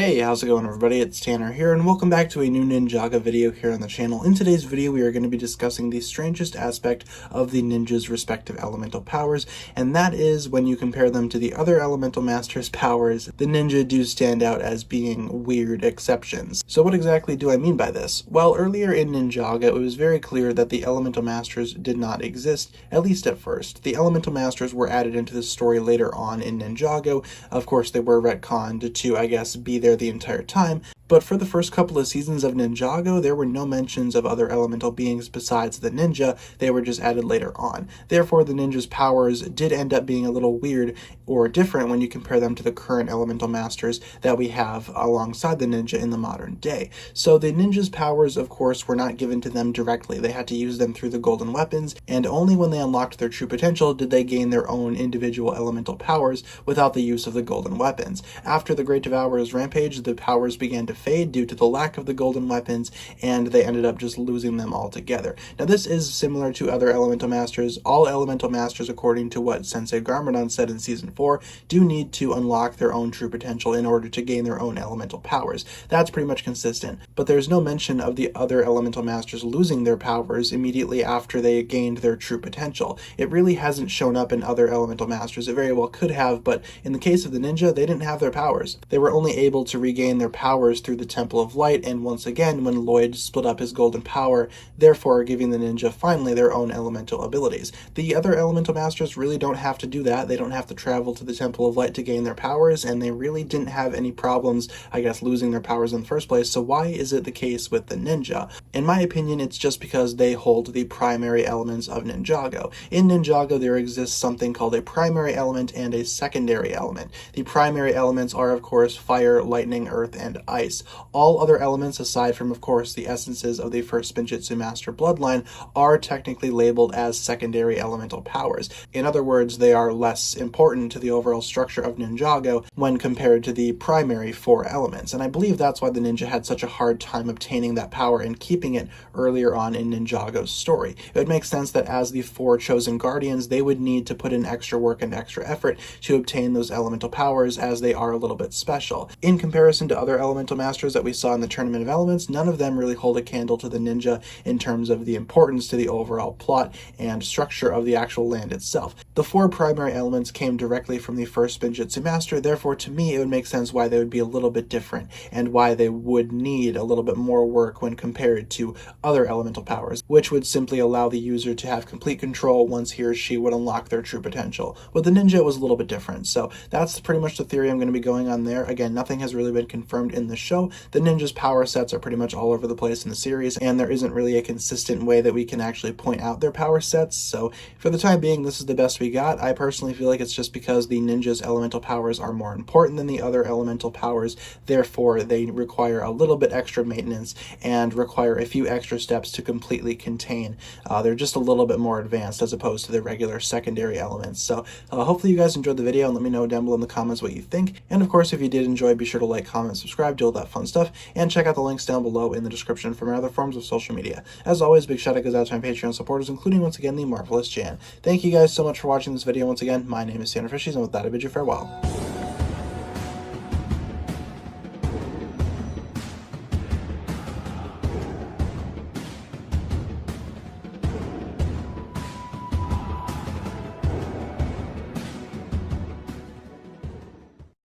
Hey, how's it going everybody? It's Tanner here, and welcome back to a new Ninjago video here on the channel. In today's video, we are going to be discussing the strangest aspect of the ninja's respective elemental powers, and that is when you compare them to the other elemental masters' powers, the ninja do stand out as being weird exceptions. So what exactly do I mean by this? Well, earlier in Ninjago, it was very clear that the elemental masters did not exist, at least at first. The elemental masters were added into the story later on in Ninjago. Of course, they were retconned to, I guess, be there the entire time, but for the first couple of seasons of Ninjago, there were no mentions of other elemental beings besides the ninja. They were just added later on. Therefore, the ninja's powers did end up being a little weird or different when you compare them to the current elemental masters that we have alongside the ninja in the modern day. So the ninja's powers, of course, were not given to them directly. They had to use them through the golden weapons, and only when they unlocked their true potential did they gain their own individual elemental powers without the use of the golden weapons. After the Great Devourer's rampage, the powers began to fade due to the lack of the golden weapons, and they ended up just losing them altogether. Now this is similar to other elemental masters. All elemental masters, according to what Sensei Garmadon said in season 4, do need to unlock their own true potential in order to gain their own elemental powers. That's pretty much consistent, but there's no mention of the other elemental masters losing their powers immediately after they gained their true potential. It really hasn't shown up in other elemental masters. It very well could have, but in the case of the ninja, they didn't have their powers. They were only able to regain their powers through the Temple of Light, and once again when Lloyd split up his golden power, therefore giving the ninja finally their own elemental abilities. The other elemental masters really don't have to do that. They don't have to travel to the Temple of Light to gain their powers, and they really didn't have any problems, I guess, losing their powers in the first place. So why is it the case with the ninja? In my opinion, it's just because they hold the primary elements of Ninjago. In Ninjago, there exists something called a primary element and a secondary element. The primary elements are, of course, fire, lightning, earth, and ice. All other elements, aside from, of course, the essences of the first Spinjitzu Master bloodline, are technically labeled as secondary elemental powers. In other words, they are less important to the overall structure of Ninjago when compared to the primary 4 elements, and I believe that's why the ninja had such a hard time obtaining that power and keeping it earlier on in Ninjago's story. It would make sense that as the 4 chosen guardians, they would need to put in extra work and extra effort to obtain those elemental powers, as they are a little bit special. In comparison to other elemental masters that we saw in the Tournament of Elements, none of them really hold a candle to the ninja in terms of the importance to the overall plot and structure of the actual land itself. The 4 primary elements came directly from the first Spinjitzu Master, therefore to me it would make sense why they would be a little bit different and why they would need a little bit more work when compared to other elemental powers, which would simply allow the user to have complete control once he or she would unlock their true potential. With the ninja, it was a little bit different, so that's pretty much the theory I'm going to be going on there. Again, nothing has really been confirmed in the show. The ninja's power sets are pretty much all over the place in the series, and there isn't really a consistent way that we can actually point out their power sets, so for the time being, this is the best we got. I personally feel like it's just because the ninja's elemental powers are more important than the other elemental powers, therefore they require a little bit extra maintenance and require a few extra steps to completely contain. They're just a little bit more advanced as opposed to the regular secondary elements. So hopefully you guys enjoyed the video, and let me know down below in the comments what you think. And of course, if you did enjoy, be sure to like, comment, subscribe, do all that fun stuff, and check out the links down below in the description for my other forms of social media. As always, big shout out goes out to my Patreon supporters, including once again the marvelous Jan. Thank you guys so much for watching this video once again. My name is TannerFishies, and with that I bid you farewell.